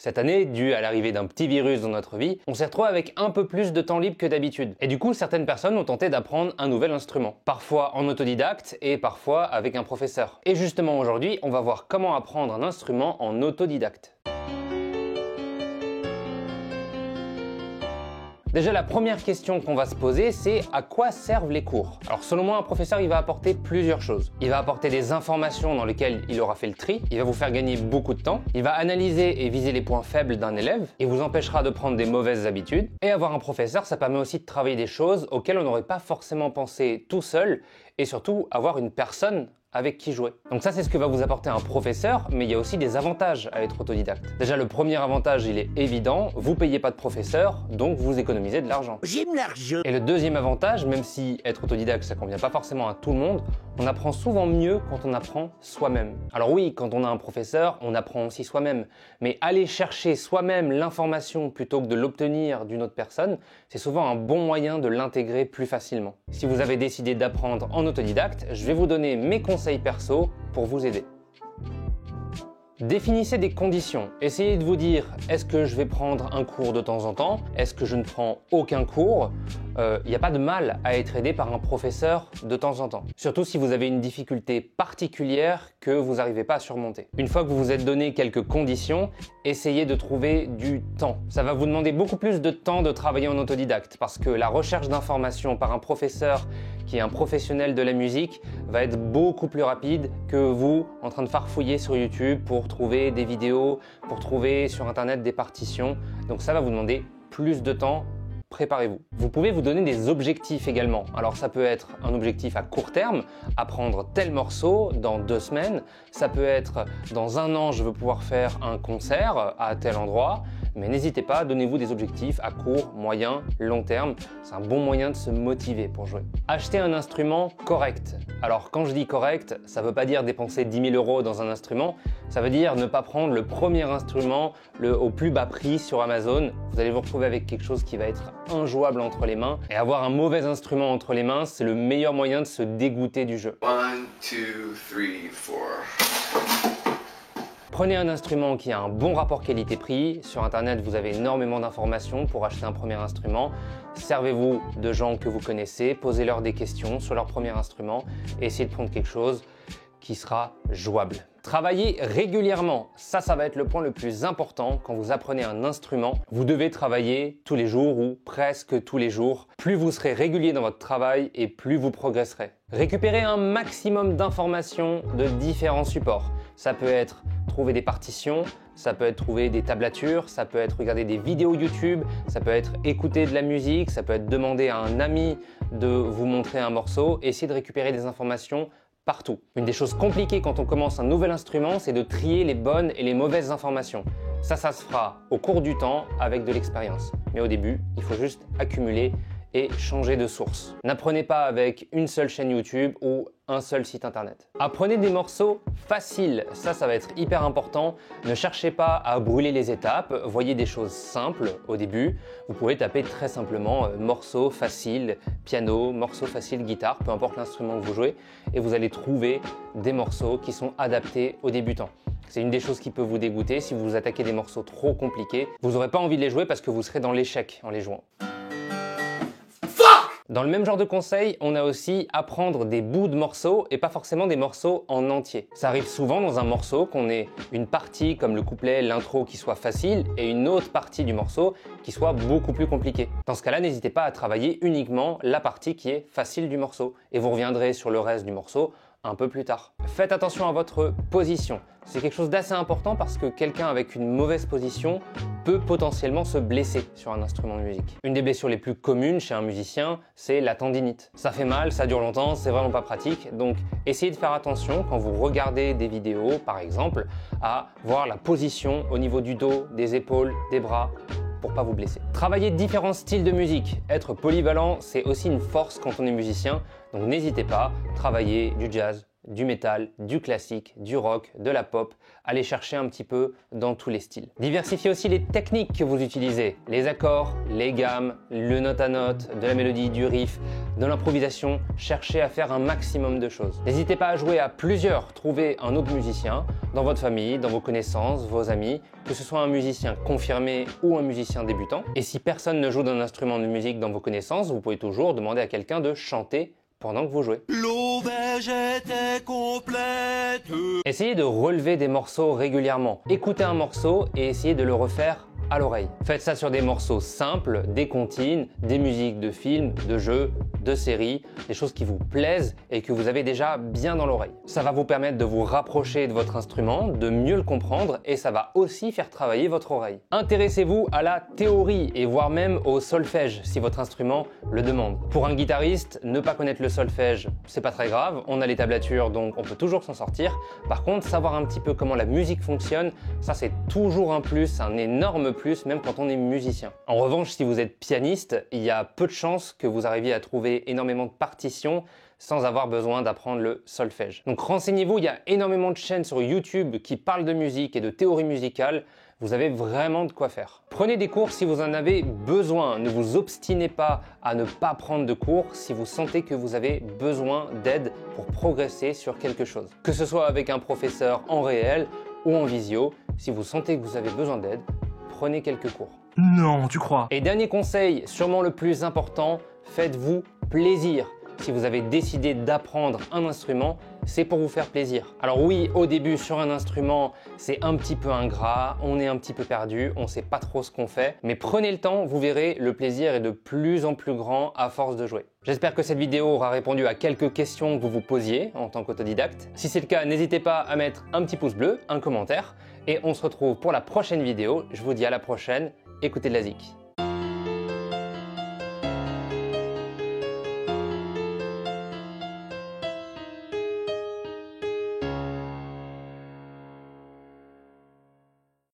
Cette année, dû à l'arrivée d'un petit virus dans notre vie, on s'est retrouvé avec un peu plus de temps libre que d'habitude. Et du coup, certaines personnes ont tenté d'apprendre un nouvel instrument. Parfois en autodidacte et parfois avec un professeur. Et justement aujourd'hui, on va voir comment apprendre un instrument en autodidacte. Déjà, la première question qu'on va se poser, c'est à quoi servent les cours? Alors selon moi, un professeur, il va apporter plusieurs choses. Il va apporter des informations dans lesquelles il aura fait le tri, il va vous faire gagner beaucoup de temps, il va analyser et viser les points faibles d'un élève, il vous empêchera de prendre des mauvaises habitudes. Et avoir un professeur, ça permet aussi de travailler des choses auxquelles on n'aurait pas forcément pensé tout seul, et surtout avoir une personne avec qui jouer. Donc ça, c'est ce que va vous apporter un professeur, mais il y a aussi des avantages à être autodidacte. Déjà, le premier avantage, il est évident, vous payez pas de professeur, donc vous économisez de l'argent. J'aime l'argent. Et le deuxième avantage, même si être autodidacte, ça convient pas forcément à tout le monde, on apprend souvent mieux quand on apprend soi-même. Alors oui, quand on a un professeur, on apprend aussi soi-même, mais aller chercher soi-même l'information plutôt que de l'obtenir d'une autre personne, c'est souvent un bon moyen de l'intégrer plus facilement. Si vous avez décidé d'apprendre en autodidacte, je vais vous donner mes conseils perso pour vous aider. Définissez des conditions. Essayez de vous dire, est-ce que je vais prendre un cours de temps en temps? Est-ce que je ne prends aucun cours? Il n'y a pas de mal à être aidé par un professeur de temps en temps. Surtout si vous avez une difficulté particulière que vous n'arrivez pas à surmonter. Une fois que vous vous êtes donné quelques conditions, essayez de trouver du temps. Ça va vous demander beaucoup plus de temps de travailler en autodidacte parce que la recherche d'informations par un professeur qui est un professionnel de la musique va être beaucoup plus rapide que vous en train de farfouiller sur YouTube pour trouver des vidéos, pour trouver sur internet des partitions. Donc ça va vous demander plus de temps. Préparez-vous. Vous pouvez vous donner des objectifs également. Alors ça peut être un objectif à court terme, apprendre tel morceau dans 2 semaines. Ça peut être dans 1 an, je veux pouvoir faire un concert à tel endroit. Mais n'hésitez pas, donnez-vous des objectifs à court, moyen, long terme. C'est un bon moyen de se motiver pour jouer. Achetez un instrument correct. Alors quand je dis correct, ça ne veut pas dire dépenser 10 000 € dans un instrument. Ça veut dire ne pas prendre le premier instrument au plus bas prix sur Amazon. Vous allez vous retrouver avec quelque chose qui va être injouable entre les mains. Et avoir un mauvais instrument entre les mains, c'est le meilleur moyen de se dégoûter du jeu. 1, 2, 3, 4. Prenez un instrument qui a un bon rapport qualité-prix. Sur internet, vous avez énormément d'informations pour acheter un premier instrument. Servez-vous de gens que vous connaissez, posez-leur des questions sur leur premier instrument et essayez de prendre quelque chose qui sera jouable. Travaillez régulièrement, ça va être le point le plus important quand vous apprenez un instrument. Vous devez travailler tous les jours ou presque tous les jours. Plus vous serez régulier dans votre travail et plus vous progresserez. Récupérez un maximum d'informations de différents supports. Ça peut être trouver des partitions, ça peut être trouver des tablatures, ça peut être regarder des vidéos YouTube, ça peut être écouter de la musique, ça peut être demander à un ami de vous montrer un morceau, essayer de récupérer des informations partout. Une des choses compliquées quand on commence un nouvel instrument, c'est de trier les bonnes et les mauvaises informations. Ça se fera au cours du temps avec de l'expérience. Mais au début, il faut juste accumuler et changer de source. N'apprenez pas avec une seule chaîne YouTube ou un seul site internet. Apprenez des morceaux faciles, ça va être hyper important. Ne cherchez pas à brûler les étapes, voyez des choses simples au début. Vous pouvez taper très simplement morceau facile piano, morceau facile guitare, peu importe l'instrument que vous jouez, et vous allez trouver des morceaux qui sont adaptés aux débutants. C'est une des choses qui peut vous dégoûter. Si vous vous attaquez des morceaux trop compliqués, vous n'aurez pas envie de les jouer parce que vous serez dans l'échec en les jouant. Dans le même genre de conseil, on a aussi apprendre des bouts de morceaux et pas forcément des morceaux en entier. Ça arrive souvent dans un morceau qu'on ait une partie comme le couplet, l'intro qui soit facile et une autre partie du morceau qui soit beaucoup plus compliquée. Dans ce cas-là, n'hésitez pas à travailler uniquement la partie qui est facile du morceau et vous reviendrez sur le reste du morceau un peu plus tard. Faites attention à votre position. C'est quelque chose d'assez important parce que quelqu'un avec une mauvaise position peut potentiellement se blesser sur un instrument de musique. Une des blessures les plus communes chez un musicien, c'est la tendinite. Ça fait mal, ça dure longtemps, c'est vraiment pas pratique. Donc essayez de faire attention quand vous regardez des vidéos, par exemple, à voir la position au niveau du dos, des épaules, des bras, pour pas vous blesser. Travailler différents styles de musique. Être polyvalent, c'est aussi une force quand on est musicien. Donc n'hésitez pas, travailler du jazz, du métal, du classique, du rock, de la pop, allez chercher un petit peu dans tous les styles. Diversifiez aussi les techniques que vous utilisez, les accords, les gammes, le note à note, de la mélodie, du riff. de l'improvisation, cherchez à faire un maximum de choses. N'hésitez pas à jouer à plusieurs, trouvez un autre musicien dans votre famille, dans vos connaissances, vos amis, que ce soit un musicien confirmé ou un musicien débutant. Et si personne ne joue d'un instrument de musique dans vos connaissances, vous pouvez toujours demander à quelqu'un de chanter pendant que vous jouez. L'auberge était complète. Essayez de relever des morceaux régulièrement. Écoutez un morceau et essayez de le refaire à l'oreille. Faites ça sur des morceaux simples, des comptines, des musiques de films, de jeux, de séries, des choses qui vous plaisent et que vous avez déjà bien dans l'oreille. Ça va vous permettre de vous rapprocher de votre instrument, de mieux le comprendre et ça va aussi faire travailler votre oreille. Intéressez-vous à la théorie et voire même au solfège si votre instrument le demande. Pour un guitariste, ne pas connaître le solfège, c'est pas très grave, on a les tablatures donc on peut toujours s'en sortir. Par contre, savoir un petit peu comment la musique fonctionne, ça c'est toujours un plus, un énorme plus, même quand on est musicien. En revanche, si vous êtes pianiste, il y a peu de chances que vous arriviez à trouver énormément de partitions sans avoir besoin d'apprendre le solfège. Donc renseignez-vous, il y a énormément de chaînes sur YouTube qui parlent de musique et de théorie musicale. Vous avez vraiment de quoi faire. Prenez des cours si vous en avez besoin. Ne vous obstinez pas à ne pas prendre de cours si vous sentez que vous avez besoin d'aide pour progresser sur quelque chose. Que ce soit avec un professeur en réel ou en visio, si vous sentez que vous avez besoin d'aide, prenez quelques cours. Non, tu crois? Et dernier conseil, sûrement le plus important, faites-vous plaisir. Si vous avez décidé d'apprendre un instrument, c'est pour vous faire plaisir. Alors oui, au début sur un instrument, c'est un petit peu ingrat, on est un petit peu perdu, on ne sait pas trop ce qu'on fait, mais prenez le temps, vous verrez, le plaisir est de plus en plus grand à force de jouer. J'espère que cette vidéo aura répondu à quelques questions que vous vous posiez en tant qu'autodidacte. Si c'est le cas, n'hésitez pas à mettre un petit pouce bleu, un commentaire, et on se retrouve pour la prochaine vidéo. Je vous dis à la prochaine, écoutez de la zik.